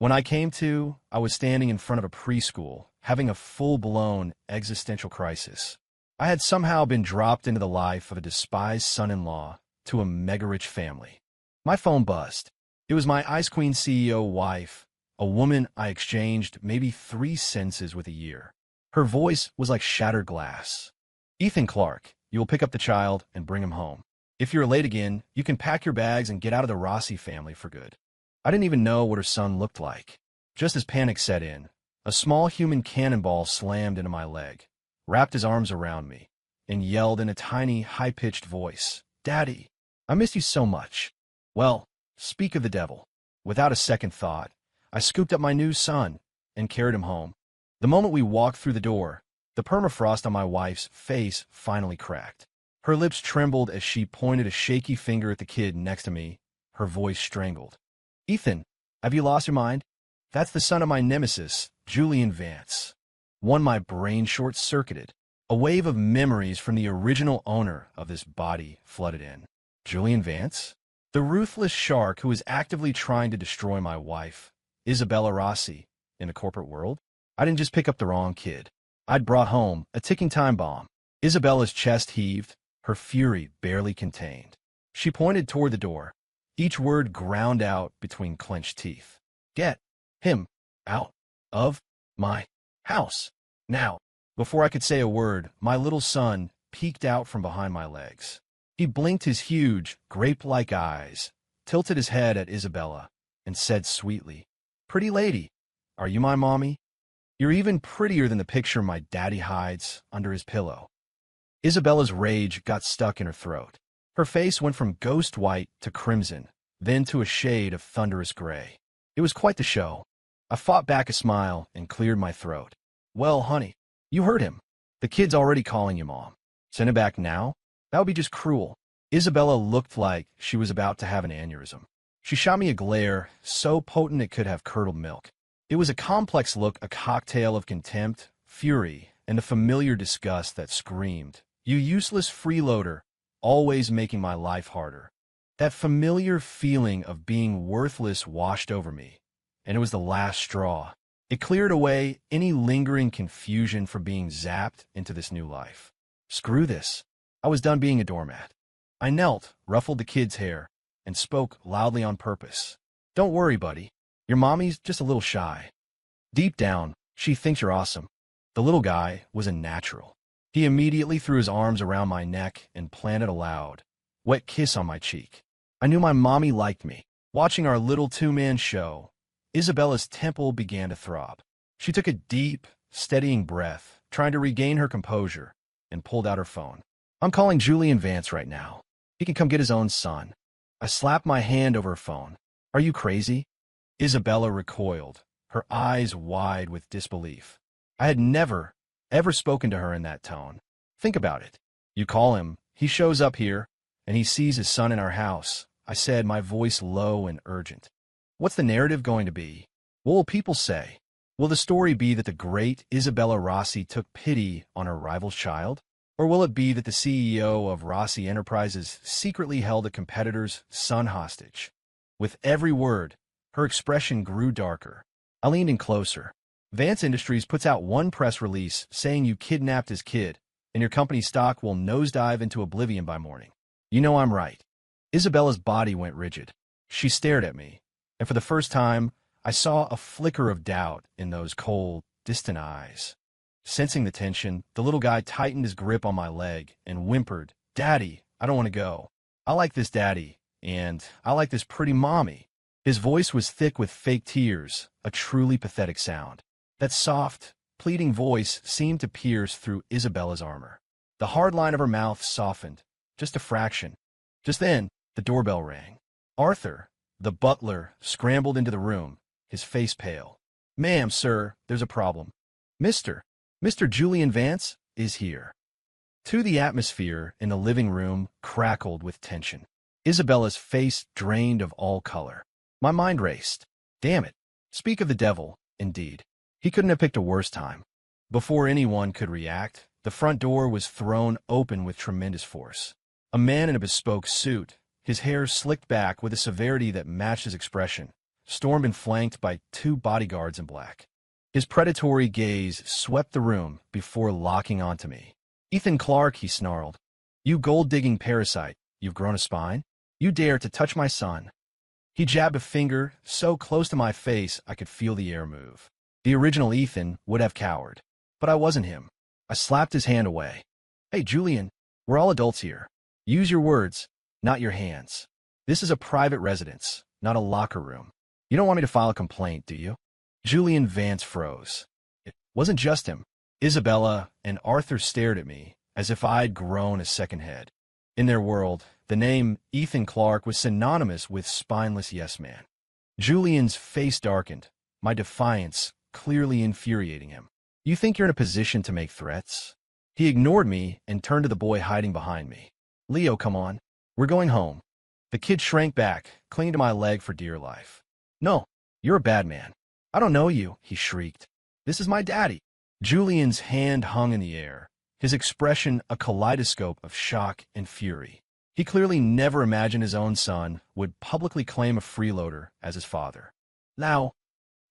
When I came to, I was standing in front of a preschool, having a full-blown existential crisis. I had somehow been dropped into the life of a despised son-in-law to a mega-rich family. My phone buzzed. It was my Ice Queen CEO wife, a woman I exchanged maybe 3 sentences with a year. Her voice was like shattered glass. "Ethan Clark, you will pick up the child and bring him home. If you're late again, you can pack your bags and get out of the Rossi family for good." I didn't even know what her son looked like. Just as panic set in, a small human cannonball slammed into my leg, wrapped his arms around me, and yelled in a tiny, high-pitched voice, "Daddy, I miss you so much." Well, speak of the devil. Without a second thought, I scooped up my new son and carried him home. The moment we walked through the door, the permafrost on my wife's face finally cracked. Her lips trembled as she pointed a shaky finger at the kid next to me, her voice strangled. "Ethan, have you lost your mind? That's the son of my nemesis, Julian Vance." My brain short-circuited. A wave of memories from the original owner of this body flooded in. Julian Vance? The ruthless shark who was actively trying to destroy my wife, Isabella Rossi, in the corporate world? I didn't just pick up the wrong kid. I'd brought home a ticking time bomb. Isabella's chest heaved, her fury barely contained. She pointed toward the door, each word ground out between clenched teeth. "Get him out of my house, now." Before I could say a word, my little son peeked out from behind my legs. He blinked his huge, grape-like eyes, tilted his head at Isabella, and said sweetly, "Pretty lady, are you my mommy? You're even prettier than the picture my daddy hides under his pillow." Isabella's rage got stuck in her throat. Her face went from ghost white to crimson, then to a shade of thunderous gray. It was quite the show. I fought back a smile and cleared my throat. "Well, honey, you heard him. The kid's already calling you mom. Send him back now? That would be just cruel." Isabella looked like she was about to have an aneurysm. She shot me a glare so potent it could have curdled milk. It was a complex look, a cocktail of contempt, fury, and a familiar disgust that screamed, "You useless freeloader, always making my life harder." That familiar feeling of being worthless washed over me, and it was the last straw. It cleared away any lingering confusion from being zapped into this new life. Screw this. I was done being a doormat. I knelt, ruffled the kid's hair, and spoke loudly on purpose. "Don't worry, buddy. Your mommy's just a little shy. Deep down, she thinks you're awesome." The little guy was a natural. He immediately threw his arms around my neck and planted a loud, wet kiss on my cheek. I knew my mommy liked me. Watching our little two-man show, Isabella's temple began to throb. She took a deep, steadying breath, trying to regain her composure, and pulled out her phone. "I'm calling Julian Vance right now. He can come get his own son." I slapped my hand over her phone. "Are you crazy?" Isabella recoiled, her eyes wide with disbelief. I had never, ever spoken to her in that tone. "Think about it. You call him, he shows up here, and he sees his son in our house," I said, my voice low and urgent. "What's the narrative going to be? What will people say? Will the story be that the great Isabella Rossi took pity on her rival's child? Or will it be that the CEO of Rossi Enterprises secretly held a competitor's son hostage?" With every word, her expression grew darker. I leaned in closer. "Vance Industries puts out one press release saying you kidnapped his kid, and your company's stock will nosedive into oblivion by morning. You know I'm right." Isabella's body went rigid. She stared at me, and for the first time, I saw a flicker of doubt in those cold, distant eyes. Sensing the tension, the little guy tightened his grip on my leg and whimpered, "Daddy, I don't want to go. I like this daddy, and I like this pretty mommy." His voice was thick with fake tears, a truly pathetic sound. That soft, pleading voice seemed to pierce through Isabella's armor. The hard line of her mouth softened, just a fraction. Just then, the doorbell rang. Arthur, the butler, scrambled into the room, his face pale. "Ma'am, sir, there's a problem. Mr. Julian Vance is here." The atmosphere in the living room crackled with tension. Isabella's face drained of all color. My mind raced. Damn it. Speak of the devil, indeed. He couldn't have picked a worse time. Before anyone could react, the front door was thrown open with tremendous force. A man in a bespoke suit, his hair slicked back with a severity that matched his expression, stormed and flanked by 2 bodyguards in black. His predatory gaze swept the room before locking onto me. "Ethan Clark," he snarled. "You gold-digging parasite, you've grown a spine? You dare to touch my son?" He jabbed a finger so close to my face I could feel the air move. The original Ethan would have cowered, but I wasn't him. I slapped his hand away. "Hey, Julian, we're all adults here. Use your words, not your hands. This is a private residence, not a locker room. You don't want me to file a complaint, do you?" Julian Vance froze. It wasn't just him. Isabella and Arthur stared at me as if I'd grown a second head. In their world, the name Ethan Clark was synonymous with spineless yes-man. Julian's face darkened, my defiance clearly infuriating him. "You think you're in a position to make threats?" He ignored me and turned to the boy hiding behind me. "Leo, come on. We're going home." The kid shrank back, clinging to my leg for dear life. "No, you're a bad man. I don't know you," he shrieked. "This is my daddy." Julian's hand hung in the air, his expression a kaleidoscope of shock and fury. He clearly never imagined his own son would publicly claim a freeloader as his father. "Now,"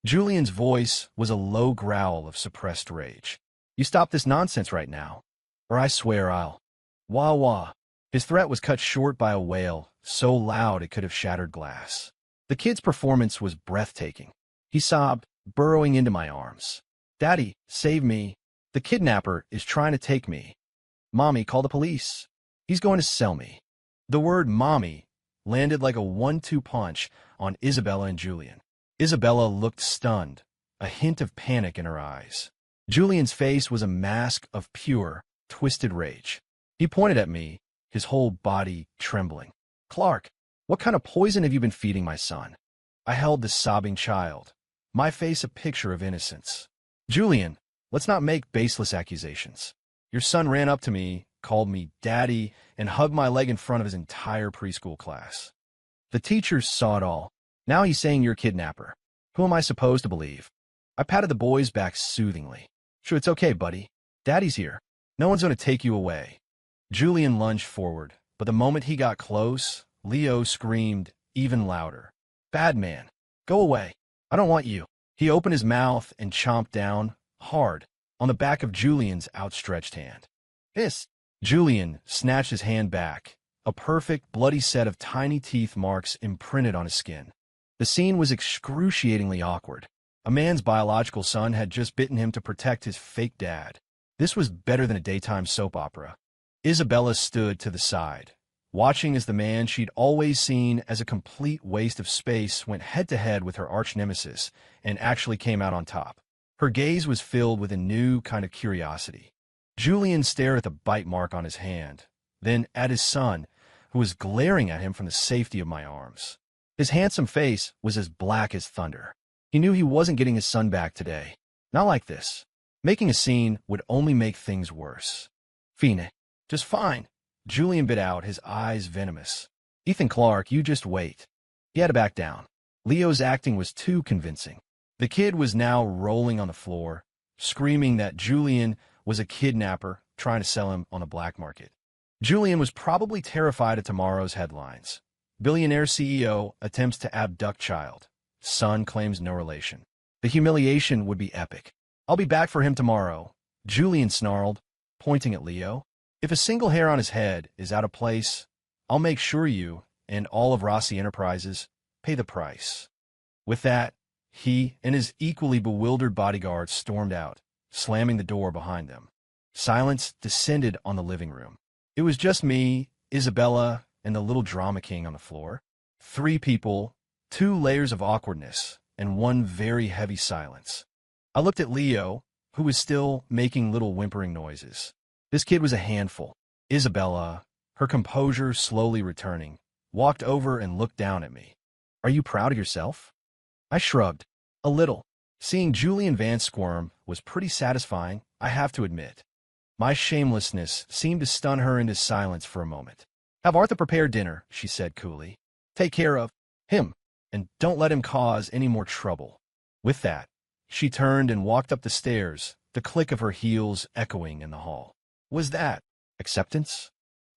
Julian's voice was a low growl of suppressed rage. "You stop this nonsense right now, or I swear I'll—" "Wah wah." His threat was cut short by a wail so loud it could have shattered glass. The kid's performance was breathtaking. He sobbed, burrowing into my arms. "Daddy, save me. The kidnapper is trying to take me. Mommy, call the police. He's going to sell me." The word "mommy" landed like a 1-2 punch on Isabella and Julian. Isabella looked stunned, a hint of panic in her eyes. Julian's face was a mask of pure, twisted rage. He pointed at me, his whole body trembling. "Clark, what kind of poison have you been feeding my son?" I held the sobbing child, my face a picture of innocence. "Julian, let's not make baseless accusations. Your son ran up to me, called me daddy, and hugged my leg in front of his entire preschool class. The teachers saw it all. Now he's saying you're a kidnapper. Who am I supposed to believe?" I patted the boy's back soothingly. "Sure, it's okay, buddy. Daddy's here. No one's going to take you away." Julian lunged forward, but the moment he got close, Leo screamed even louder. "Bad man, go away. I don't want you." He opened his mouth and chomped down, hard, on the back of Julian's outstretched hand. "Hiss!" Julian snatched his hand back, a perfect, bloody set of tiny teeth marks imprinted on his skin. The scene was excruciatingly awkward. A man's biological son had just bitten him to protect his fake dad. This was better than a daytime soap opera. Isabella stood to the side, watching as the man she'd always seen as a complete waste of space went head-to-head with her arch-nemesis and actually came out on top. Her gaze was filled with a new kind of curiosity. Julian stared at the bite mark on his hand, then at his son, who was glaring at him from the safety of my arms. His handsome face was as black as thunder. He knew he wasn't getting his son back today. Not like this. Making a scene would only make things worse. "Fine. Just fine." Julian bit out, his eyes venomous. "Ethan Clark, you just wait." He had to back down. Leo's acting was too convincing. The kid was now rolling on the floor, screaming that Julian was a kidnapper trying to sell him on a black market. Julian was probably terrified of tomorrow's headlines. Billionaire CEO attempts to abduct child. Son claims no relation. The humiliation would be epic. "I'll be back for him tomorrow," Julian snarled, pointing at Leo. "If a single hair on his head is out of place, I'll make sure you, and all of Rossi Enterprises, pay the price." With that, he and his equally bewildered bodyguards stormed out, slamming the door behind them. Silence descended on the living room. It was just me, Isabella, and the little drama king on the floor. 3 people, 2 layers of awkwardness, and 1 very heavy silence. I looked at Leo, who was still making little whimpering noises. This kid was a handful. Isabella, her composure slowly returning, walked over and looked down at me. "Are you proud of yourself?" I shrugged. "A little." Seeing Julian Vance squirm was pretty satisfying, I have to admit. My shamelessness seemed to stun her into silence for a moment. "Have Arthur prepare dinner," she said coolly. "Take care of him, and don't let him cause any more trouble." With that, she turned and walked up the stairs, the click of her heels echoing in the hall. Was that acceptance?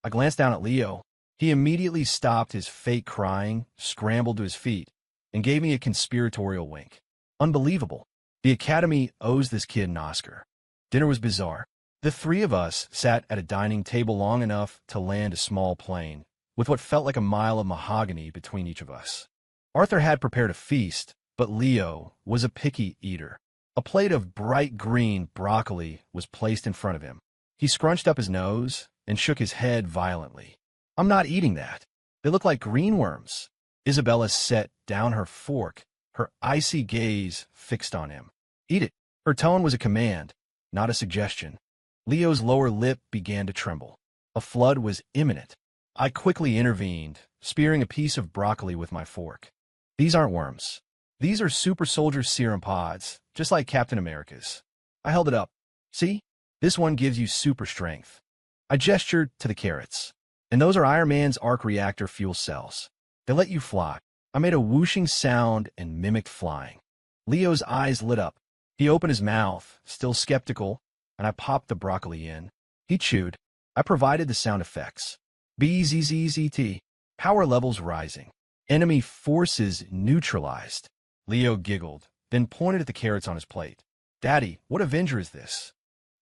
I glanced down at Leo. He immediately stopped his fake crying, scrambled to his feet. and gave me a conspiratorial wink. Unbelievable. The Academy owes this kid an Oscar. Dinner was bizarre. The three of us sat at a dining table long enough to land a small plane, with what felt like a mile of mahogany between each of us. Arthur had prepared a feast, but Leo was a picky eater. A plate of bright green broccoli was placed in front of him. He scrunched up his nose and shook his head violently. "I'm not eating that. They look like green worms." Isabella set down her fork, her icy gaze fixed on him. "Eat it." Her tone was a command, not a suggestion. Leo's lower lip began to tremble. A flood was imminent. I quickly intervened, spearing a piece of broccoli with my fork. "These aren't worms. These are super soldier serum pods, just like Captain America's." I held it up. "See? This one gives you super strength." I gestured to the carrots. "And those are Iron Man's arc reactor fuel cells. They let you fly." I made a whooshing sound and mimicked flying. Leo's eyes lit up. He opened his mouth, still skeptical, and I popped the broccoli in. He chewed. I provided the sound effects. BZZZT. Power levels rising. Enemy forces neutralized. Leo giggled, then pointed at the carrots on his plate. "Daddy, what Avenger is this?"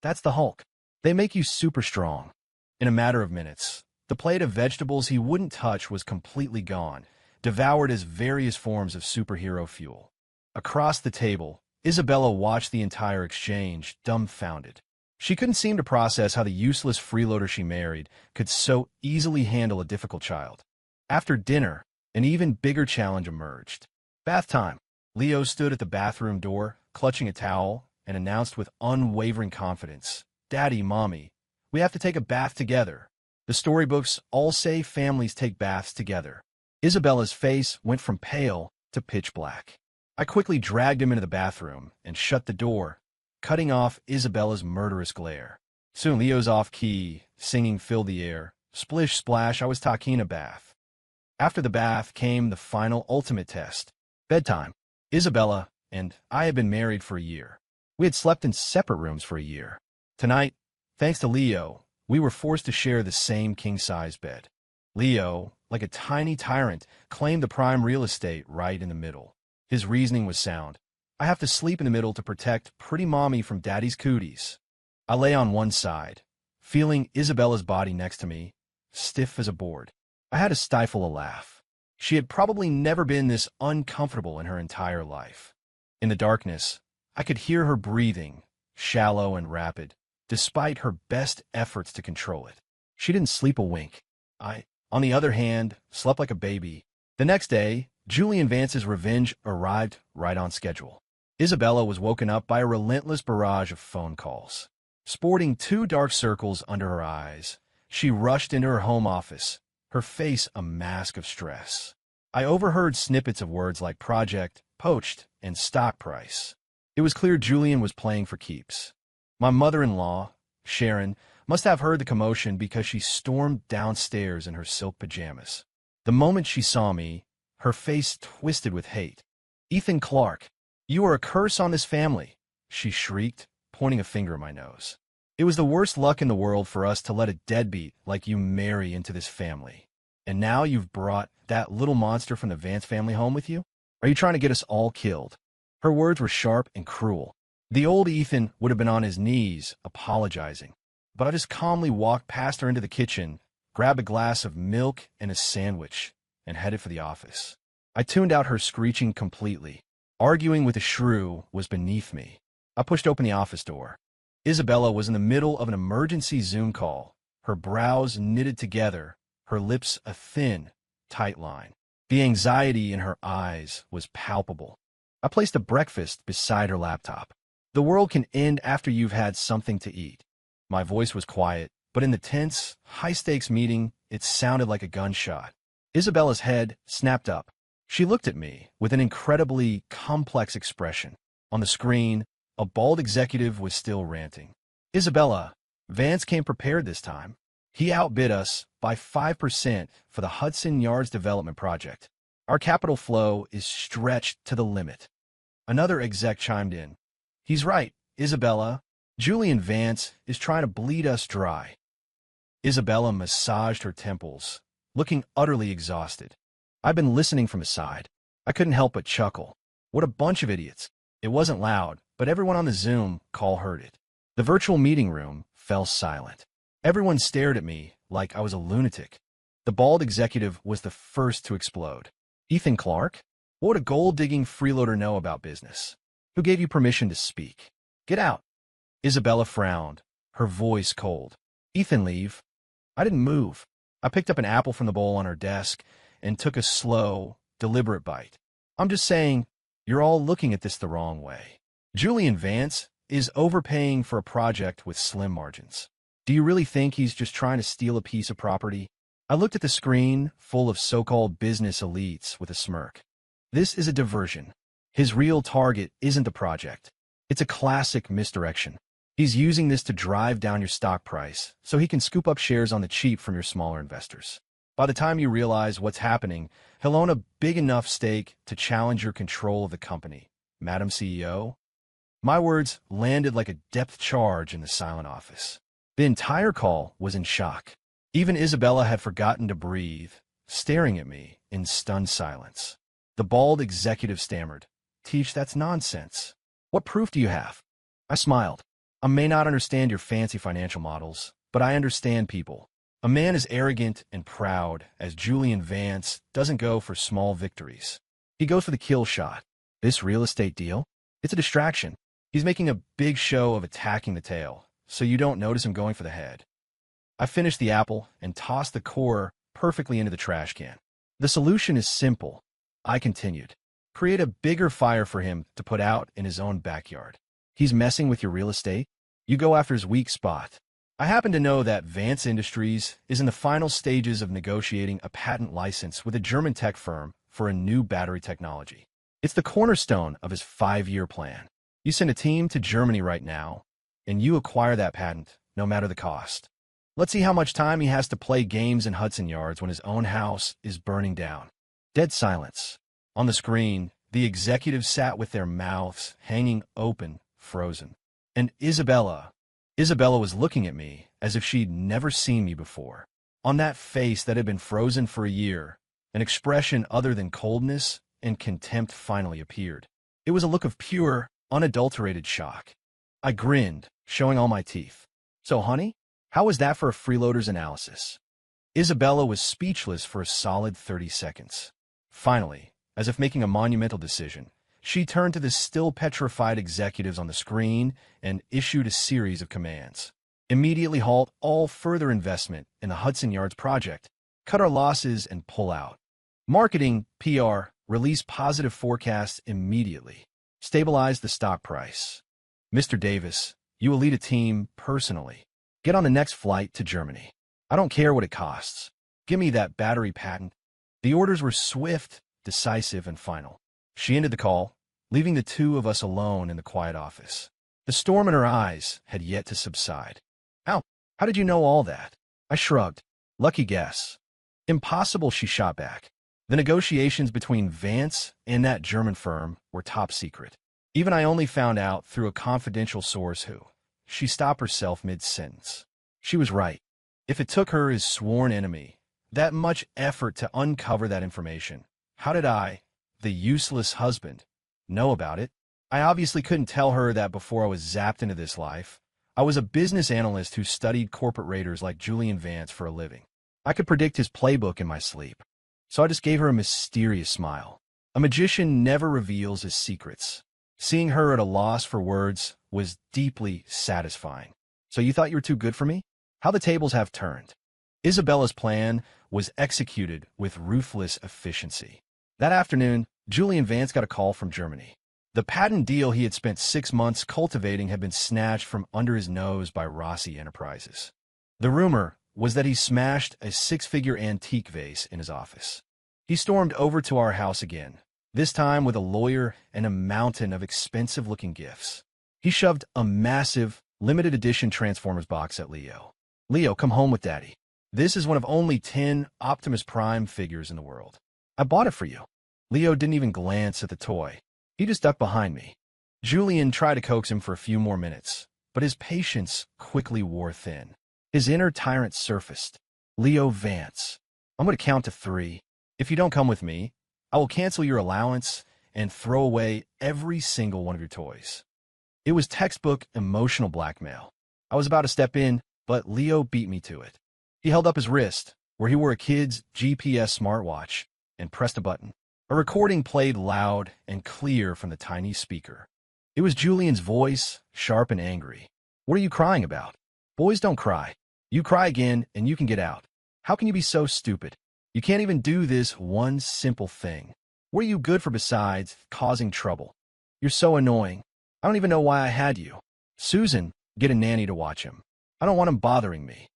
"That's the Hulk. They make you super strong." In a matter of minutes, the plate of vegetables he wouldn't touch was completely gone, devoured as various forms of superhero fuel. Across the table, Isabella watched the entire exchange, dumbfounded. She couldn't seem to process how the useless freeloader she married could so easily handle a difficult child. After dinner, an even bigger challenge emerged. Bath time. Leo stood at the bathroom door, clutching a towel, and announced with unwavering confidence, "Daddy, Mommy, we have to take a bath together. The storybooks all say families take baths together." Isabella's face went from pale to pitch black. I quickly dragged him into the bathroom and shut the door, cutting off Isabella's murderous glare. Soon Leo's off-key, singing filled the air. Splish splash, I was talking a bath. After the bath came the final ultimate test. Bedtime. Isabella and I had been married for a year. We had slept in separate rooms for a year. Tonight, thanks to Leo, we were forced to share the same king-size bed. Leo, like a tiny tyrant, claimed the prime real estate right in the middle. His reasoning was sound. "I have to sleep in the middle to protect pretty mommy from daddy's cooties." I lay on one side, feeling Isabella's body next to me, stiff as a board. I had to stifle a laugh. She had probably never been this uncomfortable in her entire life. In the darkness, I could hear her breathing, shallow and rapid, despite her best efforts to control it. She didn't sleep a wink. I, on the other hand, slept like a baby. The next day, Julian Vance's revenge arrived right on schedule. Isabella was woken up by a relentless barrage of phone calls. Sporting 2 dark circles under her eyes, she rushed into her home office, her face a mask of stress. I overheard snippets of words like project, poached, and stock price. It was clear Julian was playing for keeps. My mother-in-law, Sharon, must have heard the commotion because she stormed downstairs in her silk pajamas. The moment she saw me, her face twisted with hate. "Ethan Clark, you are a curse on this family," she shrieked, pointing a finger at my nose. "It was the worst luck in the world for us to let a deadbeat like you marry into this family. And now you've brought that little monster from the Vance family home with you? Are you trying to get us all killed?" Her words were sharp and cruel. The old Ethan would have been on his knees, apologizing. But I just calmly walked past her into the kitchen, grabbed a glass of milk and a sandwich, and headed for the office. I tuned out her screeching completely. Arguing with a shrew was beneath me. I pushed open the office door. Isabella was in the middle of an emergency Zoom call, her brows knitted together, her lips a thin, tight line. The anxiety in her eyes was palpable. I placed a breakfast beside her laptop. "The world can end after you've had something to eat." My voice was quiet, but in the tense, high-stakes meeting, it sounded like a gunshot. Isabella's head snapped up. She looked at me with an incredibly complex expression. On the screen, a bald executive was still ranting. "Isabella, Vance came prepared this time. He outbid us by 5% for the Hudson Yards development project. Our capital flow is stretched to the limit." Another exec chimed in. "He's right, Isabella. Julian Vance is trying to bleed us dry." Isabella massaged her temples, looking utterly exhausted. I'd been listening from aside. I couldn't help but chuckle. What a bunch of idiots. It wasn't loud, but everyone on the Zoom call heard it. The virtual meeting room fell silent. Everyone stared at me like I was a lunatic. The bald executive was the first to explode. Ethan Clark? What would a gold-digging freeloader know about business? Who gave you permission to speak? Get out. Isabella frowned, her voice cold. Ethan, leave. I didn't move. I picked up an apple from the bowl on her desk and took a slow, deliberate bite. I'm just saying, you're all looking at this the wrong way. Julian Vance is overpaying for a project with slim margins. Do you really think he's just trying to steal a piece of property? I looked at the screen, full of so-called business elites, with a smirk. This is a diversion. His real target isn't the project. It's a classic misdirection. He's using this to drive down your stock price so he can scoop up shares on the cheap from your smaller investors. By the time you realize what's happening, he'll own a big enough stake to challenge your control of the company. Madam CEO? My words landed like a depth charge in the silent office. The entire call was in shock. Even Isabella had forgotten to breathe, staring at me in stunned silence. The bald executive stammered, "Teach, that's nonsense. What proof do you have?" I smiled. I may not understand your fancy financial models, but I understand people. A man as arrogant and proud as Julian Vance doesn't go for small victories. He goes for the kill shot. This real estate deal? It's a distraction. He's making a big show of attacking the tail, so you don't notice him going for the head. I finished the apple and tossed the core perfectly into the trash can. The solution is simple, I continued. Create a bigger fire for him to put out in his own backyard. He's messing with your real estate. You go after his weak spot. I happen to know that Vance Industries is in the final stages of negotiating a patent license with a German tech firm for a new battery technology. It's the cornerstone of his 5-year plan. You send a team to Germany right now, and you acquire that patent, no matter the cost. Let's see how much time he has to play games in Hudson Yards when his own house is burning down. Dead silence. On the screen, the executives sat with their mouths hanging open, frozen. And Isabella was looking at me as if she'd never seen me before. On that face that had been frozen for a year, an expression other than coldness and contempt finally appeared. It was a look of pure, unadulterated shock. I grinned, showing all my teeth. So, honey, how was that for a freeloader's analysis? Isabella was speechless for a solid 30 seconds. Finally, as if making a monumental decision, she turned to the still petrified executives on the screen and issued a series of commands. Immediately halt all further investment in the Hudson Yards project. Cut our losses and pull out. Marketing, PR, release positive forecasts immediately. Stabilize the stock price. Mr. Davis, you will lead a team personally. Get on the next flight to Germany. I don't care what it costs. Give me that battery patent. The orders were swift, decisive, and final. She ended the call, leaving the two of us alone in the quiet office. The storm in her eyes had yet to subside. How did you know all that? I shrugged. Lucky guess. Impossible, she shot back. The negotiations between Vance and that German firm were top secret. Even I only found out through a confidential source who. She stopped herself mid-sentence. She was right. If it took her as sworn enemy that much effort to uncover that information, how did I, the useless husband, know about it? I obviously couldn't tell her that before I was zapped into this life. I was a business analyst who studied corporate raiders like Julian Vance for a living. I could predict his playbook in my sleep. So I just gave her a mysterious smile. A magician never reveals his secrets. Seeing her at a loss for words was deeply satisfying. So you thought you were too good for me? How the tables have turned. Isabella's plan was executed with ruthless efficiency. That afternoon, Julian Vance got a call from Germany. The patent deal he had spent 6 months cultivating had been snatched from under his nose by Rossi Enterprises. The rumor was that he smashed a 6-figure antique vase in his office. He stormed over to our house again, this time with a lawyer and a mountain of expensive-looking gifts. He shoved a massive, limited edition Transformers box at Leo. "Leo, come home with Daddy. This is one of only 10 Optimus Prime figures in the world. I bought it for you." Leo didn't even glance at the toy. He just ducked behind me. Julian tried to coax him for a few more minutes, but his patience quickly wore thin. His inner tyrant surfaced. "Leo Vance, I'm going to count to 3. If you don't come with me, I will cancel your allowance and throw away every single one of your toys. It was textbook emotional blackmail. I was about to step in, but Leo beat me to it. He held up his wrist, where he wore a kid's GPS smartwatch, and pressed a button. A recording played loud and clear from the tiny speaker. It was Julian's voice, sharp and angry. "What are you crying about? Boys don't cry. You cry again, and you can get out. How can you be so stupid? You can't even do this one simple thing. What are you good for besides causing trouble? You're so annoying. I don't even know why I had you. Susan, get a nanny to watch him. I don't want him bothering me."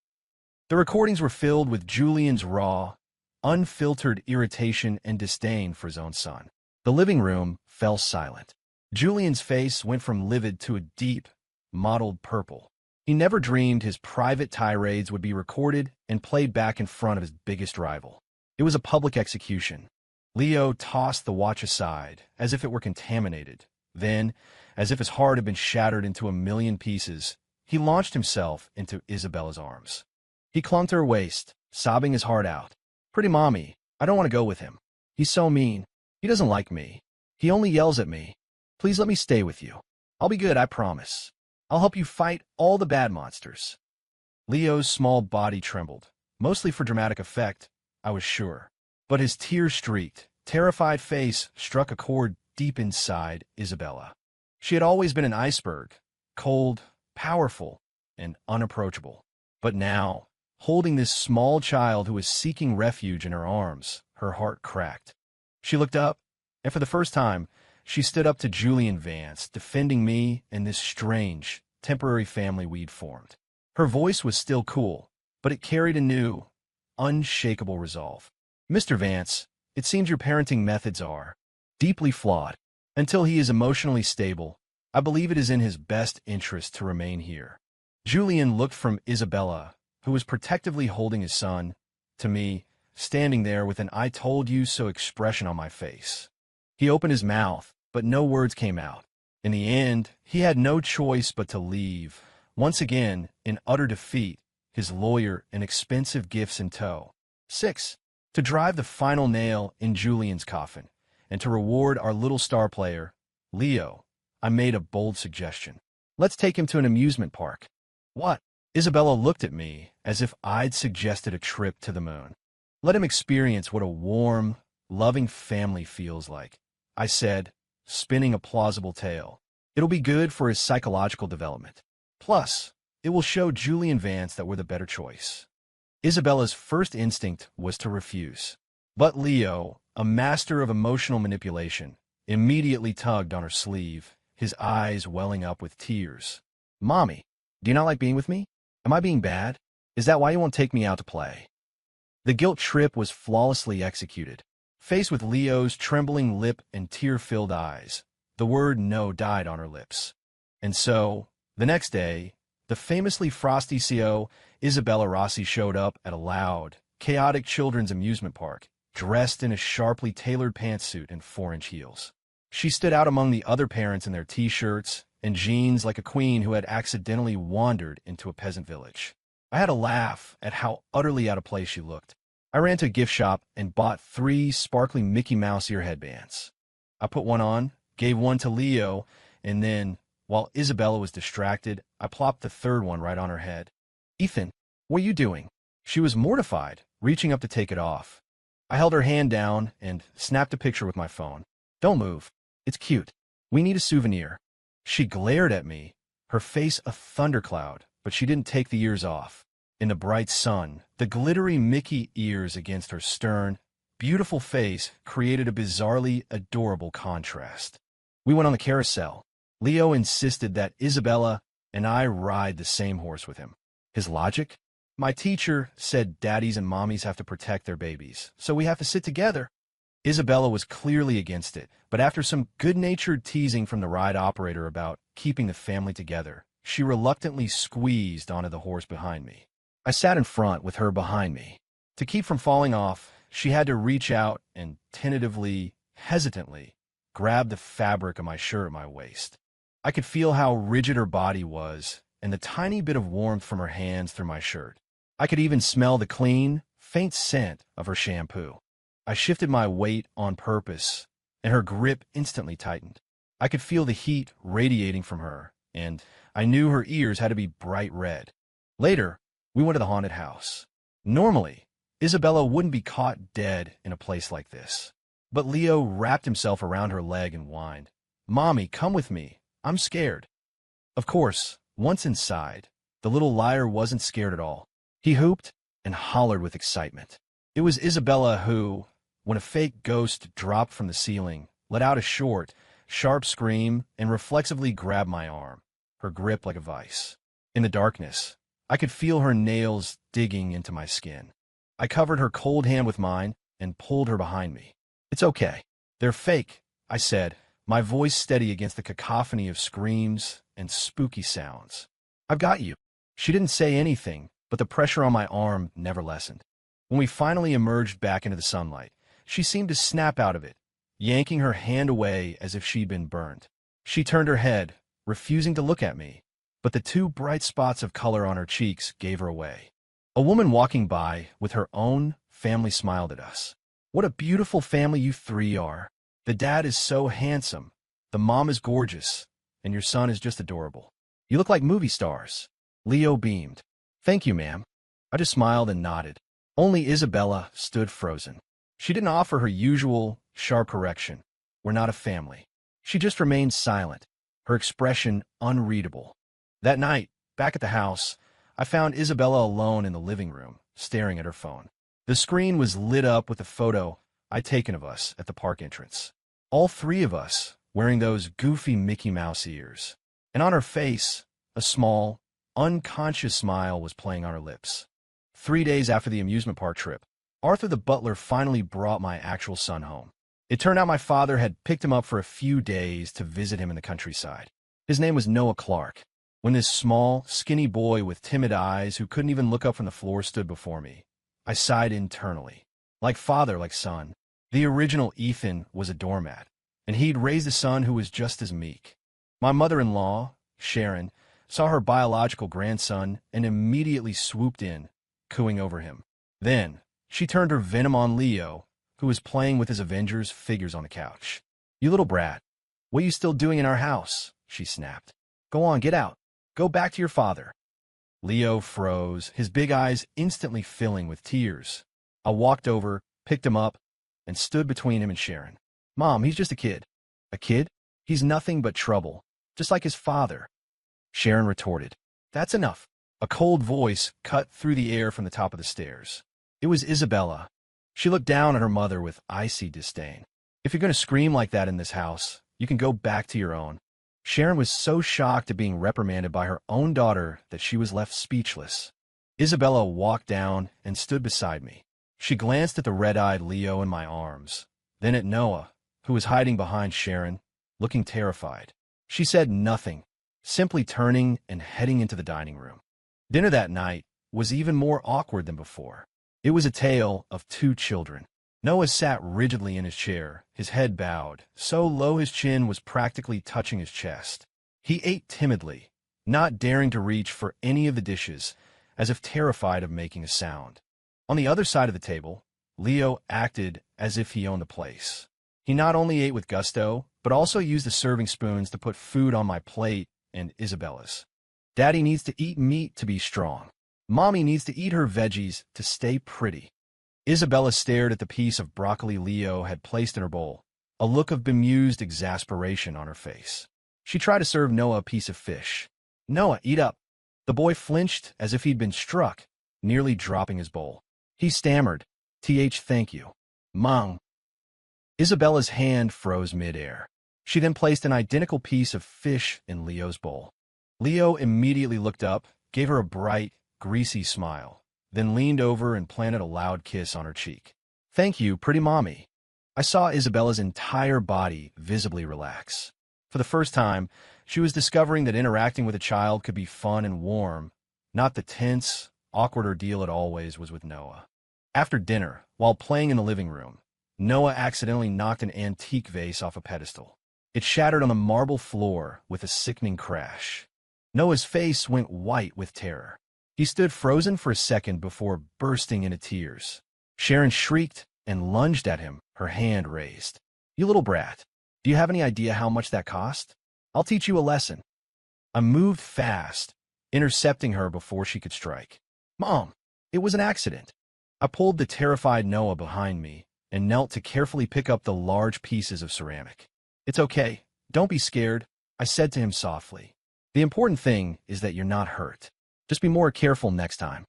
The recordings were filled with Julian's raw, unfiltered irritation and disdain for his own son. The living room fell silent. Julian's face went from livid to a deep, mottled purple. He never dreamed his private tirades would be recorded and played back in front of his biggest rival. It was a public execution. Leo tossed the watch aside, as if it were contaminated. Then, as if his heart had been shattered into a million pieces, he launched himself into Isabella's arms. He clung to her waist, sobbing his heart out. "Pretty mommy, I don't want to go with him. He's so mean. He doesn't like me. He only yells at me. Please let me stay with you. I'll be good, I promise. I'll help you fight all the bad monsters." Leo's small body trembled, mostly for dramatic effect, I was sure. But his tear-streaked, terrified face struck a chord deep inside Isabella. She had always been an iceberg, cold, powerful, and unapproachable. But now, holding this small child who was seeking refuge in her arms, her heart cracked. She looked up, and for the first time, she stood up to Julian Vance, defending me and this strange, temporary family we'd formed. Her voice was still cool, but it carried a new, unshakable resolve. "Mr. Vance, it seems your parenting methods are deeply flawed. Until he is emotionally stable, I believe it is in his best interest to remain here." Julian looked from Isabella, who was protectively holding his son, to me, standing there with an "I told you so" expression on my face. He opened his mouth, but no words came out. In the end, he had no choice but to leave, once again, in utter defeat, his lawyer and expensive gifts in tow. 6. To drive the final nail in Julian's coffin, and to reward our little star player, Leo, I made a bold suggestion. "Let's take him to an amusement park." "What?" Isabella looked at me as if I'd suggested a trip to the moon. "Let him experience what a warm, loving family feels like," I said, spinning a plausible tale. "It'll be good for his psychological development. Plus, it will show Julian Vance that we're the better choice." Isabella's first instinct was to refuse. But Leo, a master of emotional manipulation, immediately tugged on her sleeve, his eyes welling up with tears. "Mommy, do you not like being with me? Am I being bad? Is that why you won't take me out to play?" The guilt trip was flawlessly executed. Faced with Leo's trembling lip and tear-filled eyes, the word no died on her lips. And so, the next day, the famously frosty CO, Isabella Rossi, showed up at a loud, chaotic children's amusement park, dressed in a sharply tailored pantsuit and 4-inch heels. She stood out among the other parents in their T-shirts and jeans like a queen who had accidentally wandered into a peasant village. I had a laugh at how utterly out of place she looked. I ran to a gift shop and bought 3 sparkly Mickey Mouse ear headbands. I put one on, gave one to Leo, and then, while Isabella was distracted, I plopped the third one right on her head. "Ethan, what are you doing?" She was mortified, reaching up to take it off. I held her hand down and snapped a picture with my phone. "Don't move. It's cute. We need a souvenir." She glared at me, her face a thundercloud, but she didn't take the ears off. In the bright sun, the glittery Mickey ears against her stern, beautiful face created a bizarrely adorable contrast. We went on the carousel. Leo insisted that Isabella and I ride the same horse with him. His logic? "My teacher said daddies and mommies have to protect their babies, so we have to sit together." Isabella was clearly against it, but after some good-natured teasing from the ride operator about keeping the family together, she reluctantly squeezed onto the horse behind me. I sat in front with her behind me. To keep from falling off, she had to reach out and tentatively, hesitantly, grab the fabric of my shirt at my waist. I could feel how rigid her body was and the tiny bit of warmth from her hands through my shirt. I could even smell the clean, faint scent of her shampoo. I shifted my weight on purpose, and her grip instantly tightened. I could feel the heat radiating from her, and I knew her ears had to be bright red. Later, we went to the haunted house. Normally, Isabella wouldn't be caught dead in a place like this. But Leo wrapped himself around her leg and whined, "Mommy, come with me. I'm scared." Of course, once inside, the little liar wasn't scared at all. He hooped and hollered with excitement. It was Isabella who, when a fake ghost dropped from the ceiling, let out a short, sharp scream and reflexively grabbed my arm, her grip like a vice. In the darkness, I could feel her nails digging into my skin. I covered her cold hand with mine and pulled her behind me. "It's okay. They're fake," I said, my voice steady against the cacophony of screams and spooky sounds. "I've got you." She didn't say anything, but the pressure on my arm never lessened. When we finally emerged back into the sunlight, she seemed to snap out of it, yanking her hand away as if she'd been burned. She turned her head, refusing to look at me, but the two bright spots of color on her cheeks gave her away. A woman walking by with her own family smiled at us. "What a beautiful family you three are. The dad is so handsome, the mom is gorgeous, and your son is just adorable. You look like movie stars." Leo beamed. "Thank you, ma'am." I just smiled and nodded. Only Isabella stood frozen. She didn't offer her usual, sharp correction. "We're not a family." She just remained silent, her expression unreadable. That night, back at the house, I found Isabella alone in the living room, staring at her phone. The screen was lit up with a photo I'd taken of us at the park entrance. All three of us wearing those goofy Mickey Mouse ears. And on her face, a small, unconscious smile was playing on her lips. 3 days after the amusement park trip, Arthur the butler finally brought my actual son home. It turned out my father had picked him up for a few days to visit him in the countryside. His name was Noah Clark. When this small, skinny boy with timid eyes who couldn't even look up from the floor stood before me, I sighed internally. Like father, like son. The original Ethan was a doormat, and he'd raised a son who was just as meek. My mother-in-law, Sharon, saw her biological grandson and immediately swooped in, cooing over him. Then, she turned her venom on Leo, who was playing with his Avengers figures on the couch. "You little brat, what are you still doing in our house?" she snapped. "Go on, get out. Go back to your father." Leo froze, his big eyes instantly filling with tears. I walked over, picked him up, and stood between him and Sharon. "Mom, he's just a kid." "A kid? He's nothing but trouble, just like his father." Sharon retorted. "That's enough." A cold voice cut through the air from the top of the stairs. It was Isabella. She looked down at her mother with icy disdain. "If you're going to scream like that in this house, you can go back to your own." Sharon was so shocked at being reprimanded by her own daughter that she was left speechless. Isabella walked down and stood beside me. She glanced at the red-eyed Leo in my arms, then at Noah, who was hiding behind Sharon, looking terrified. She said nothing, simply turning and heading into the dining room. Dinner that night was even more awkward than before. It was a tale of two children. Noah sat rigidly in his chair, his head bowed, so low his chin was practically touching his chest. He ate timidly, not daring to reach for any of the dishes, as if terrified of making a sound. On the other side of the table, Leo acted as if he owned the place. He not only ate with gusto, but also used the serving spoons to put food on my plate and Isabella's. "Daddy needs to eat meat to be strong. Mommy needs to eat her veggies to stay pretty." Isabella stared at the piece of broccoli Leo had placed in her bowl, a look of bemused exasperation on her face. She tried to serve Noah a piece of fish. "Noah, eat up." The boy flinched as if he'd been struck, nearly dropping his bowl. He stammered, "Thank you. Mom." Isabella's hand froze midair. She then placed an identical piece of fish in Leo's bowl. Leo immediately looked up, gave her a bright, greasy smile, then leaned over and planted a loud kiss on her cheek. "Thank you, pretty mommy." I saw Isabella's entire body visibly relax. For the first time, she was discovering that interacting with a child could be fun and warm, not the tense, awkward ordeal it always was with Noah. After dinner, while playing in the living room, Noah accidentally knocked an antique vase off a pedestal. It shattered on the marble floor with a sickening crash. Noah's face went white with terror. He stood frozen for a second before bursting into tears. Sharon shrieked, and lunged at him, her hand raised. "You little brat. Do you have any idea how much that cost? I'll teach you a lesson." I moved fast, intercepting her before she could strike. "Mom, it was an accident." I pulled the terrified Noah behind me and knelt to carefully pick up the large pieces of ceramic. "It's okay. Don't be scared," I said to him softly. "The important thing is that you're not hurt. Just be more careful next time."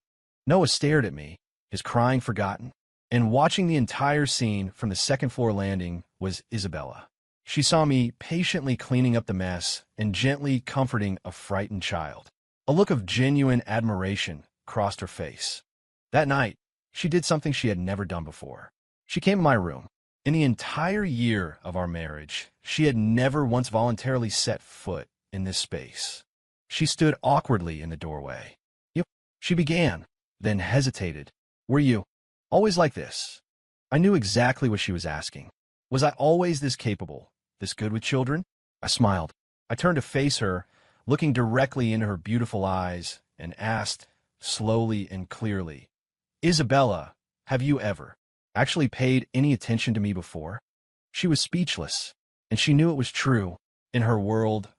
Noah stared at me, his crying forgotten, and watching the entire scene from the second-floor landing was Isabella. She saw me patiently cleaning up the mess and gently comforting a frightened child. A look of genuine admiration crossed her face. That night, she did something she had never done before. She came to my room. In the entire year of our marriage, she had never once voluntarily set foot in this space. She stood awkwardly in the doorway. "You," she began, then hesitated. "Were you always like this?" I knew exactly what she was asking. Was I always this capable, this good with children? I smiled. I turned to face her, looking directly into her beautiful eyes, and asked, slowly and clearly, "Isabella, have you ever actually paid any attention to me before?" She was speechless, and she knew it was true. In her world,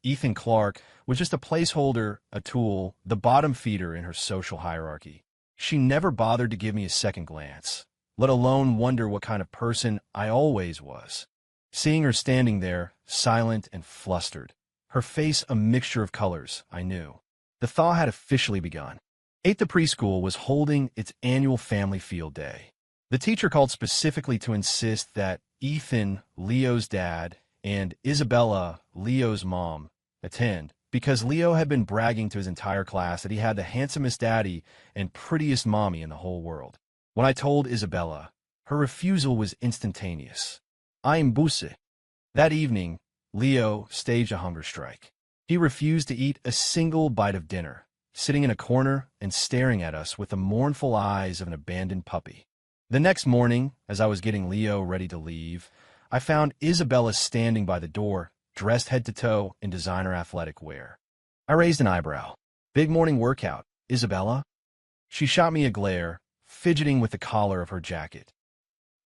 Ethan Clark, was just a placeholder, a tool, the bottom feeder in her social hierarchy. She never bothered to give me a second glance, let alone wonder what kind of person I always was. Seeing her standing there, silent and flustered, her face a mixture of colors, I knew. The thaw had officially begun. The preschool was holding its annual family field day. The teacher called specifically to insist that Ethan, Leo's dad, and Isabella, Leo's mom, attend, because Leo had been bragging to his entire class that he had the handsomest daddy and prettiest mommy in the whole world. When I told Isabella, her refusal was instantaneous. "I'm busse." That evening, Leo staged a hunger strike. He refused to eat a single bite of dinner, sitting in a corner and staring at us with the mournful eyes of an abandoned puppy. The next morning, as I was getting Leo ready to leave, I found Isabella standing by the door, dressed head to toe in designer athletic wear. I raised an eyebrow. "Big morning workout, Isabella?" She shot me a glare, fidgeting with the collar of her jacket.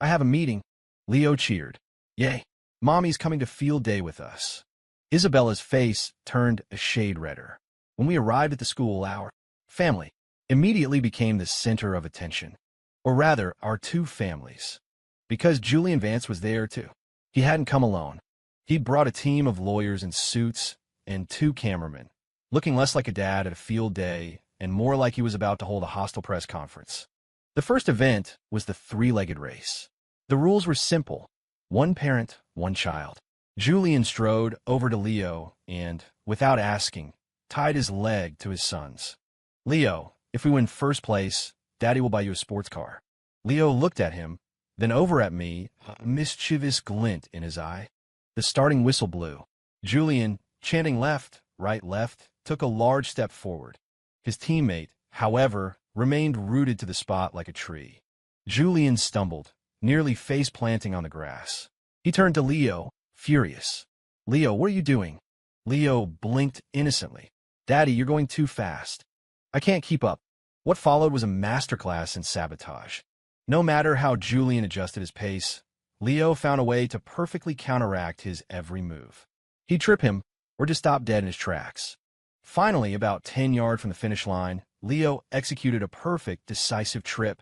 "I have a meeting." Leo cheered. "Yay, Mommy's coming to field day with us." Isabella's face turned a shade redder. When we arrived at the school, our family immediately became the center of attention. Or rather, our two families. Because Julian Vance was there, too. He hadn't come alone. He'd brought a team of lawyers in suits and 2 cameramen, looking less like a dad at a field day and more like he was about to hold a hostile press conference. The first event was the 3-legged race. The rules were simple. 1 parent, 1 child. Julian strode over to Leo and, without asking, tied his leg to his son's. "Leo, if we win first place, Daddy will buy you a sports car." Leo looked at him, then over at me, a mischievous glint in his eye. The starting whistle blew. Julian, chanting left, left, took a large step forward. His teammate, however, remained rooted to the spot like a tree. Julian stumbled, nearly face-planting on the grass. He turned to Leo, furious. "Leo, what are you doing?" Leo blinked innocently. "Daddy, you're going too fast. I can't keep up." What followed was a masterclass in sabotage. No matter how Julian adjusted his pace, Leo found a way to perfectly counteract his every move. He'd trip him, or just stop dead in his tracks. Finally, about 10 yards from the finish line, Leo executed a perfect, decisive trip.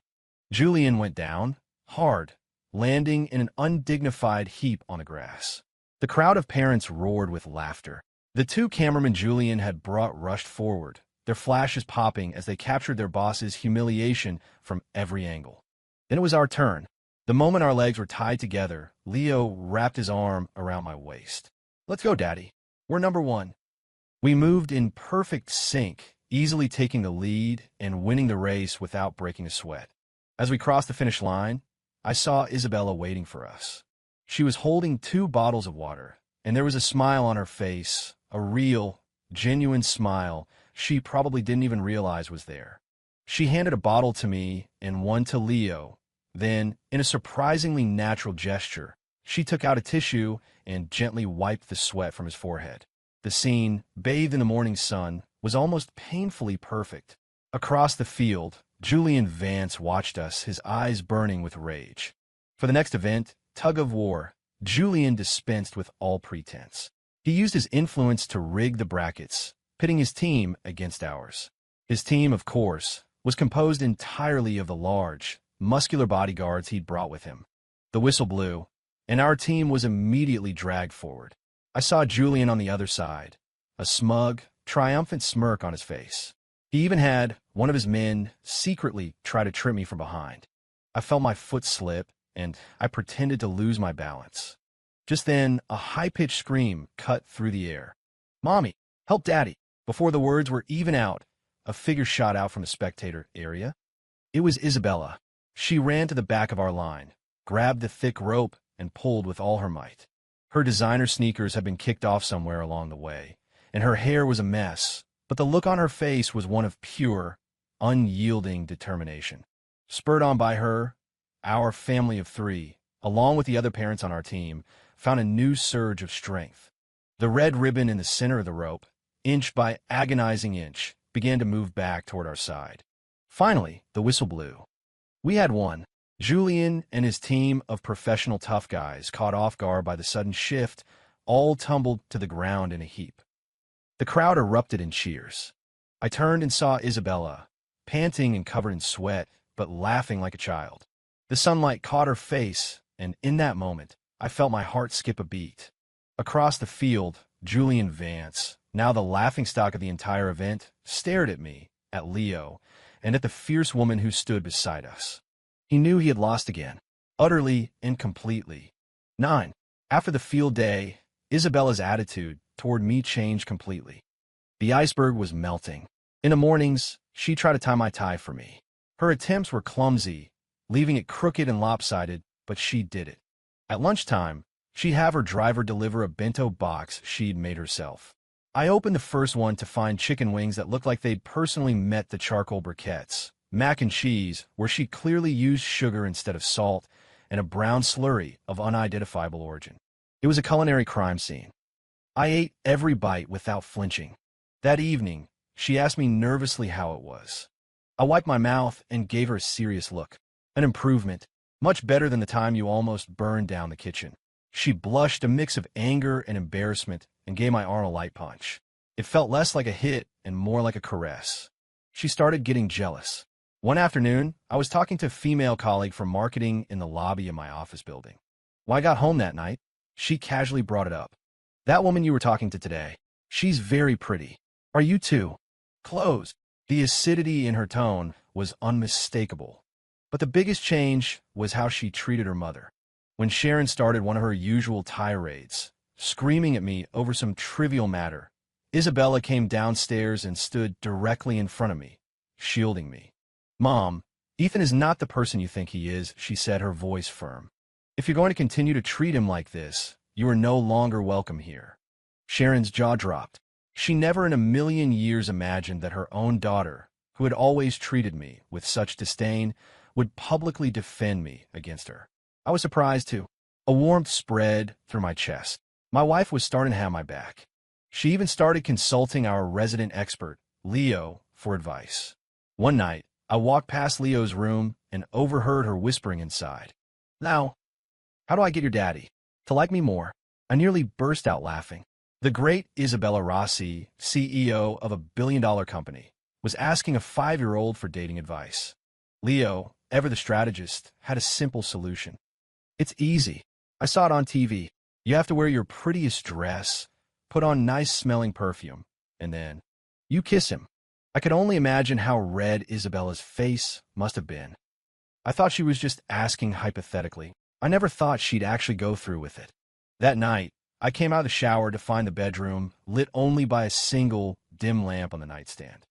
Julian went down, hard, landing in an undignified heap on the grass. The crowd of parents roared with laughter. The 2 cameramen Julian had brought rushed forward, their flashes popping as they captured their boss's humiliation from every angle. Then it was our turn. The moment our legs were tied together, Leo wrapped his arm around my waist. "Let's go, Daddy. We're number 1. We moved in perfect sync, easily taking the lead and winning the race without breaking a sweat. As we crossed the finish line, I saw Isabella waiting for us. She was holding 2 bottles of water, and there was a smile on her face, a real, genuine smile she probably didn't even realize was there. She handed a bottle to me and one to Leo. Then, in a surprisingly natural gesture, she took out a tissue and gently wiped the sweat from his forehead. The scene, bathed in the morning sun, was almost painfully perfect. Across the field, Julian Vance watched us, his eyes burning with rage. For the next event, Tug of War, Julian dispensed with all pretense. He used his influence to rig the brackets, pitting his team against ours. His team, of course, was composed entirely of the large, muscular bodyguards he'd brought with him. The whistle blew, and our team was immediately dragged forward. I saw Julian on the other side, a smug, triumphant smirk on his face. He even had one of his men secretly try to trip me from behind. I felt my foot slip, and I pretended to lose my balance. Just then, a high-pitched scream cut through the air. "Mommy, help Daddy!" Before the words were even out, a figure shot out from the spectator area. It was Isabella. She ran to the back of our line, grabbed the thick rope, and pulled with all her might. Her designer sneakers had been kicked off somewhere along the way, and her hair was a mess, but the look on her face was one of pure, unyielding determination. Spurred on by her, our family of three, along with the other parents on our team, found a new surge of strength. The red ribbon in the center of the rope, inch by agonizing inch, began to move back toward our side. Finally, the whistle blew. We had won. Julian and his team of professional tough guys, caught off guard by the sudden shift, all tumbled to the ground in a heap. The crowd erupted in cheers. I turned and saw Isabella, panting and covered in sweat, but laughing like a child. The sunlight caught her face, and in that moment, I felt my heart skip a beat. Across the field, Julian Vance, now the laughingstock of the entire event, stared at me, at Leo, and at the fierce woman who stood beside us. He knew he had lost again, utterly and completely. 9. After the field day, Isabella's attitude toward me changed completely. The iceberg was melting. In the mornings, she tried to tie my tie for me. Her attempts were clumsy, leaving it crooked and lopsided, but she did it. At lunchtime, she'd have her driver deliver a bento box she'd made herself. I opened the first one to find chicken wings that looked like they'd personally met the charcoal briquettes, mac and cheese, where she clearly used sugar instead of salt, and a brown slurry of unidentifiable origin. It was a culinary crime scene. I ate every bite without flinching. That evening, she asked me nervously how it was. I wiped my mouth and gave her a serious look. An improvement, much better than the time you almost burned down the kitchen. She blushed, a mix of anger and embarrassment, and gave my arm a light punch. It felt less like a hit and more like a caress. She started getting jealous. One afternoon, I was talking to a female colleague from marketing in the lobby of my office building. When I got home that night, she casually brought it up. "That woman you were talking to today, she's very pretty. Are you too?" Closed. The acidity in her tone was unmistakable. But the biggest change was how she treated her mother. When Sharon started one of her usual tirades, screaming at me over some trivial matter, Isabella came downstairs and stood directly in front of me, shielding me. "Mom, Ethan is not the person you think he is," she said, her voice firm. "If you're going to continue to treat him like this, you are no longer welcome here." Sharon's jaw dropped. She never in a million years imagined that her own daughter, who had always treated me with such disdain, would publicly defend me against her. I was surprised, too. A warmth spread through my chest. My wife was starting to have my back. She even started consulting our resident expert, Leo, for advice. One night, I walked past Leo's room and overheard her whispering inside. "Now, how do I get your daddy to like me more?" I nearly burst out laughing. The great Isabella Rossi, CEO of a billion-dollar company, was asking a 5-year-old for dating advice. Leo, ever the strategist, had a simple solution. "It's easy. I saw it on TV. You have to wear your prettiest dress, put on nice-smelling perfume, and then you kiss him." I could only imagine how red Isabella's face must have been. I thought she was just asking hypothetically. I never thought she'd actually go through with it. That night, I came out of the shower to find the bedroom lit only by a single dim lamp on the nightstand.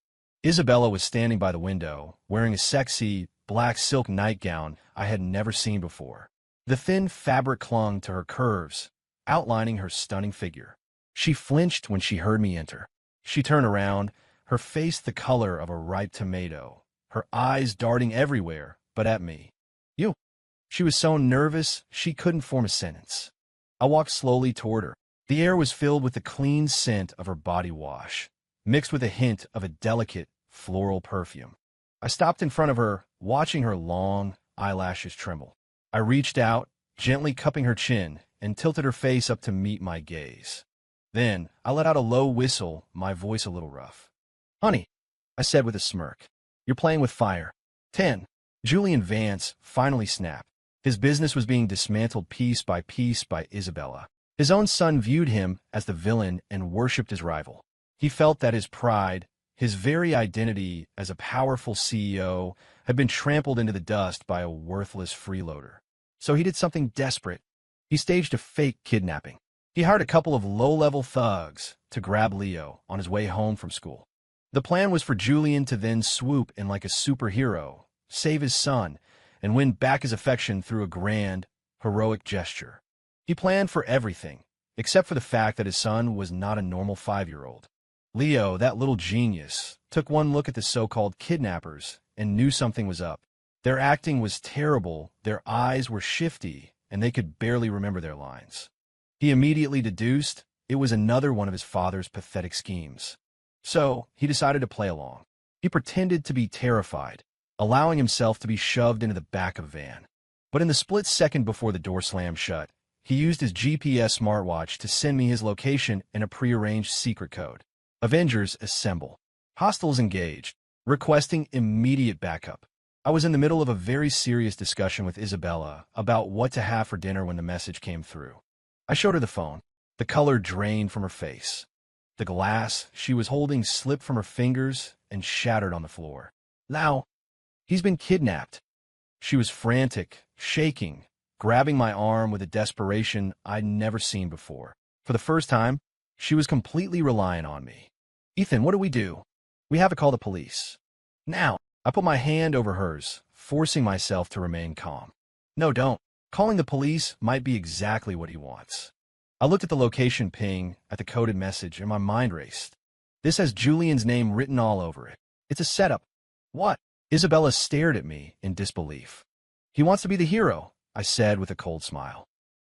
Isabella was standing by the window, wearing a sexy, black silk nightgown I had never seen before. The thin fabric clung to her curves, outlining her stunning figure. She flinched when she heard me enter. She turned around, her face the color of a ripe tomato, her eyes darting everywhere but at me. "You." She was so nervous she couldn't form a sentence. I walked slowly toward her. The air was filled with the clean scent of her body wash, mixed with a hint of a delicate, floral perfume. I stopped in front of her, watching her long eyelashes tremble. I reached out, gently cupping her chin, and tilted her face up to meet my gaze. Then, I let out a low whistle, my voice a little rough. "Honey," I said with a smirk, "you're playing with fire." 10. Julian Vance finally snapped. His business was being dismantled piece by Isabella. His own son viewed him as the villain and worshipped his rival. He felt that his pride, his very identity as a powerful CEO, had been trampled into the dust by a worthless freeloader. So he did something desperate. He staged a fake kidnapping. He hired a couple of low-level thugs to grab Leo on his way home from school. The plan was for Julian to then swoop in like a superhero, save his son, and win back his affection through a grand, heroic gesture. He planned for everything, except for the fact that his son was not a normal 5-year-old. Leo, that little genius, took one look at the so-called kidnappers and knew something was up. Their acting was terrible, their eyes were shifty, and they could barely remember their lines. He immediately deduced it was another one of his father's pathetic schemes. So, he decided to play along. He pretended to be terrified, allowing himself to be shoved into the back of a van. But in the split second before the door slammed shut, he used his GPS smartwatch to send me his location and a prearranged secret code. Avengers assemble. Hostiles engaged, requesting immediate backup. I was in the middle of a very serious discussion with Isabella about what to have for dinner when the message came through. I showed her the phone. The color drained from her face. The glass she was holding slipped from her fingers and shattered on the floor. "Now, he's been kidnapped." She was frantic, shaking, grabbing my arm with a desperation I'd never seen before. For the first time, she was completely reliant on me. "Ethan, what do we do?" "We have to call the police." "Now." I put my hand over hers, forcing myself to remain calm. "No, don't. Calling the police might be exactly what he wants." I looked at the location ping at the coded message and my mind raced. "This has Julian's name written all over it. It's a setup." "What?" Isabella stared at me in disbelief. "He wants to be the hero," I said with a cold smile.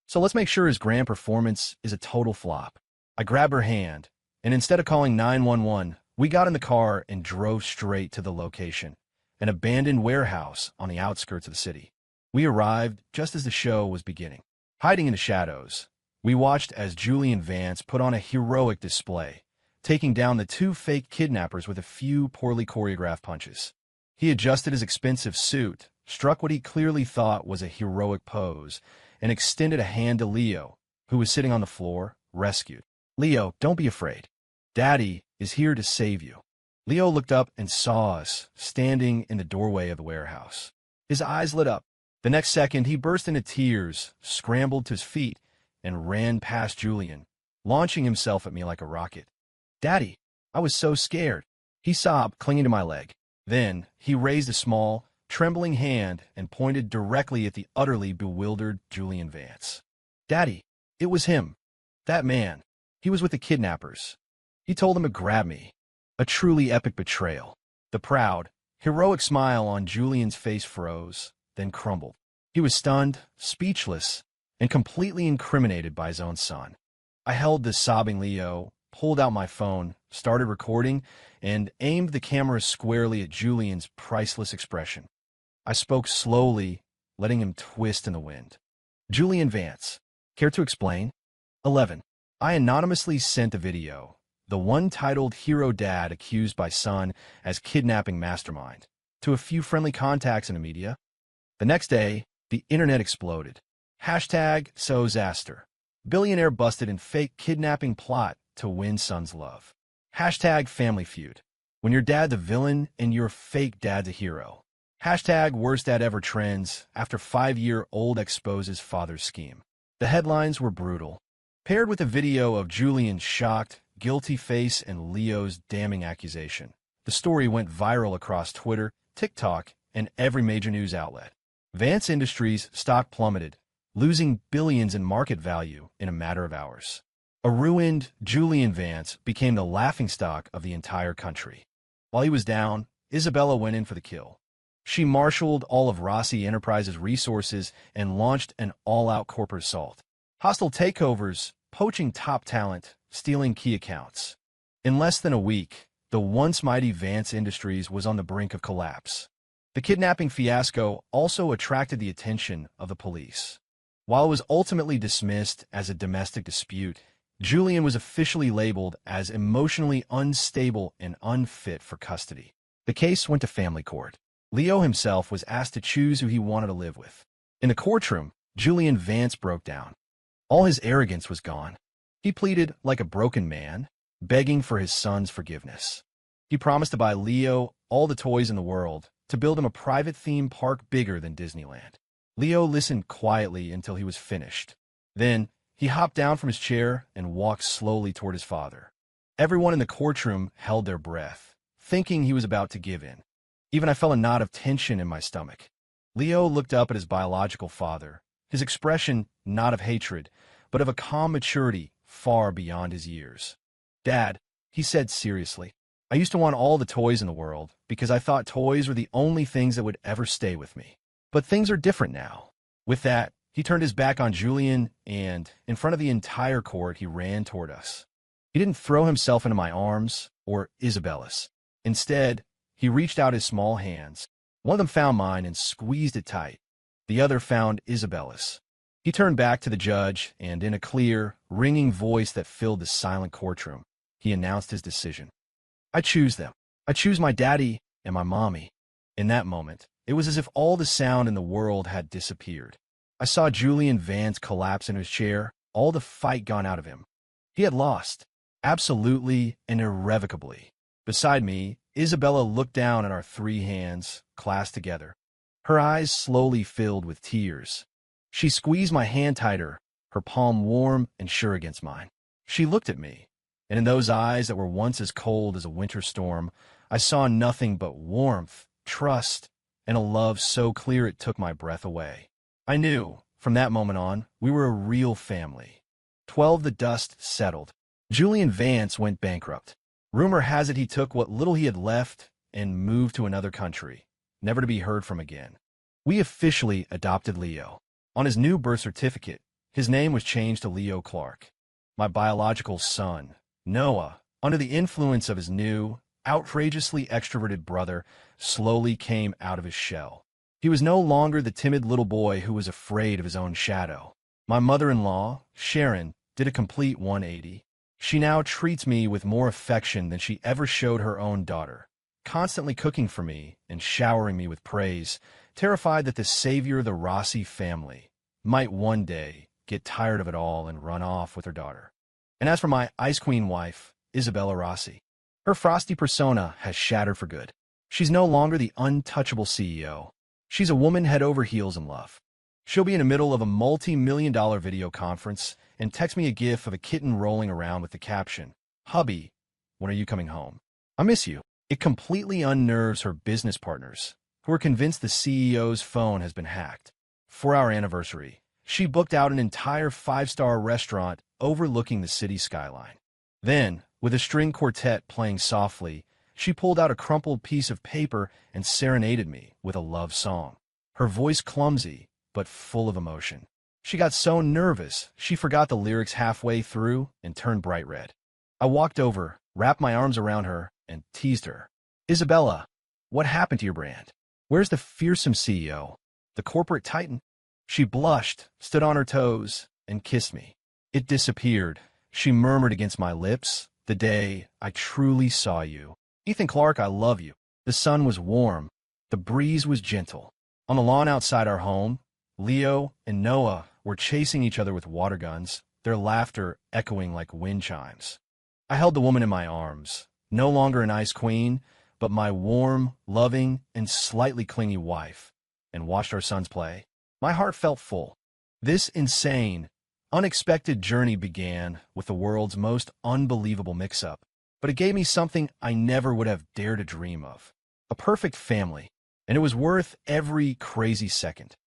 "So let's make sure his grand performance is a total flop." I grabbed her hand, and instead of calling 911, we got in the car and drove straight to the location, an abandoned warehouse on the outskirts of the city. We arrived just as the show was beginning. Hiding in the shadows, we watched as Julian Vance put on a heroic display, taking down the two fake kidnappers with a few poorly choreographed punches. He adjusted his expensive suit, struck what he clearly thought was a heroic pose, and extended a hand to Leo, who was sitting on the floor, rescued. "Leo, don't be afraid. Daddy is here to save you." Leo looked up and saw us, standing in the doorway of the warehouse. His eyes lit up. The next second, he burst into tears, scrambled to his feet, and ran past Julian, launching himself at me like a rocket. "Daddy, I was so scared." He sobbed, clinging to my leg. Then, he raised a small, trembling hand and pointed directly at the utterly bewildered Julian Vance. "Daddy, it was him. That man. He was with the kidnappers. He told them to grab me." A truly epic betrayal. The proud, heroic smile on Julian's face froze, then crumbled. He was stunned, speechless, and completely incriminated by his own son. I held the sobbing Leo, pulled out my phone, started recording, and aimed the camera squarely at Julian's priceless expression. I spoke slowly, letting him twist in the wind. "Julian Vance, care to explain?" 11. I anonymously sent a video, the one titled "Hero Dad Accused by Son as Kidnapping Mastermind," to a few friendly contacts in the media. The next day, the internet exploded. Hashtag #SoZaster. Billionaire busted in fake kidnapping plot to win son's love. Hashtag Family Feud. When your dad the villain and your fake dad the hero. Hashtag Worst Dad Ever trends after 5-year-old exposes father's scheme. The headlines were brutal. Paired with a video of Julian's shocked, guilty face and Leo's damning accusation, the story went viral across Twitter, TikTok, and every major news outlet. Vance Industries' stock plummeted, losing billions in market value in a matter of hours. A ruined Julian Vance became the laughingstock of the entire country. While he was down, Isabella went in for the kill. She marshaled all of Rossi Enterprises' resources and launched an all-out corporate assault. Hostile takeovers, poaching top talent, stealing key accounts. In less than a week, the once mighty Vance Industries was on the brink of collapse. The kidnapping fiasco also attracted the attention of the police. While it was ultimately dismissed as a domestic dispute, Julian was officially labeled as emotionally unstable and unfit for custody. The case went to family court. Leo himself was asked to choose who he wanted to live with. In the courtroom, Julian Vance broke down. All his arrogance was gone. He pleaded like a broken man, begging for his son's forgiveness. He promised to buy Leo all the toys in the world, to build him a private theme park bigger than Disneyland. Leo listened quietly until he was finished. Then, he hopped down from his chair and walked slowly toward his father. Everyone in the courtroom held their breath, thinking he was about to give in. Even I felt a knot of tension in my stomach. Leo looked up at his biological father, his expression not of hatred, but of a calm maturity far beyond his years. "Dad," he said seriously, "I used to want all the toys in the world because I thought toys were the only things that would ever stay with me. But things are different now." With that, he turned his back on Julian and, in front of the entire court, he ran toward us. He didn't throw himself into my arms or Isabella's. Instead, he reached out his small hands. One of them found mine and squeezed it tight. The other found Isabella's. He turned back to the judge and, in a clear, ringing voice that filled the silent courtroom, he announced his decision. "I choose them. I choose my daddy and my mommy." In that moment, it was as if all the sound in the world had disappeared. I saw Julian Vance collapse in his chair, all the fight gone out of him. He had lost, absolutely and irrevocably. Beside me, Isabella looked down at our three hands, clasped together. Her eyes slowly filled with tears. She squeezed my hand tighter, her palm warm and sure against mine. She looked at me, and in those eyes that were once as cold as a winter storm, I saw nothing but warmth, trust, and a love so clear it took my breath away. I knew, from that moment on, we were a real family. 12 The dust settled. Julian Vance went bankrupt. Rumor has it he took what little he had left and moved to another country, never to be heard from again. We officially adopted Leo. On his new birth certificate, his name was changed to Leo Clark. My biological son, Noah, under the influence of his new, outrageously extroverted brother, slowly came out of his shell. He was no longer the timid little boy who was afraid of his own shadow. My mother-in-law, Sharon, did a complete 180. She now treats me with more affection than she ever showed her own daughter, constantly cooking for me and showering me with praise, terrified that the savior of the Rossi family might one day get tired of it all and run off with her daughter. And as for my Ice Queen wife, Isabella Rossi, her frosty persona has shattered for good. She's no longer the untouchable CEO. She's a woman head over heels in love. She'll be in the middle of a multi-million-dollar video conference and text me a gif of a kitten rolling around with the caption, "Hubby, when are you coming home? I miss you." It completely unnerves her business partners, who are convinced the CEO's phone has been hacked. For our anniversary, she booked out an entire 5-star restaurant overlooking the city skyline. Then, with a string quartet playing softly, she pulled out a crumpled piece of paper and serenaded me with a love song. Her voice clumsy, but full of emotion. She got so nervous, she forgot the lyrics halfway through and turned bright red. I walked over, wrapped my arms around her, and teased her. "Isabella, what happened to your brand? Where's the fearsome CEO? The corporate titan?" She blushed, stood on her toes, and kissed me. It disappeared. She murmured against my lips, "The day I truly saw you. Ethan Clark, I love you." The sun was warm. The breeze was gentle. On the lawn outside our home, Leo and Noah were chasing each other with water guns, their laughter echoing like wind chimes. I held the woman in my arms, no longer an ice queen, but my warm, loving, and slightly clingy wife, and watched our sons play. My heart felt full. This insane, unexpected journey began with the world's most unbelievable mix-up, but it gave me something I never would have dared to dream of. A perfect family, and it was worth every crazy second.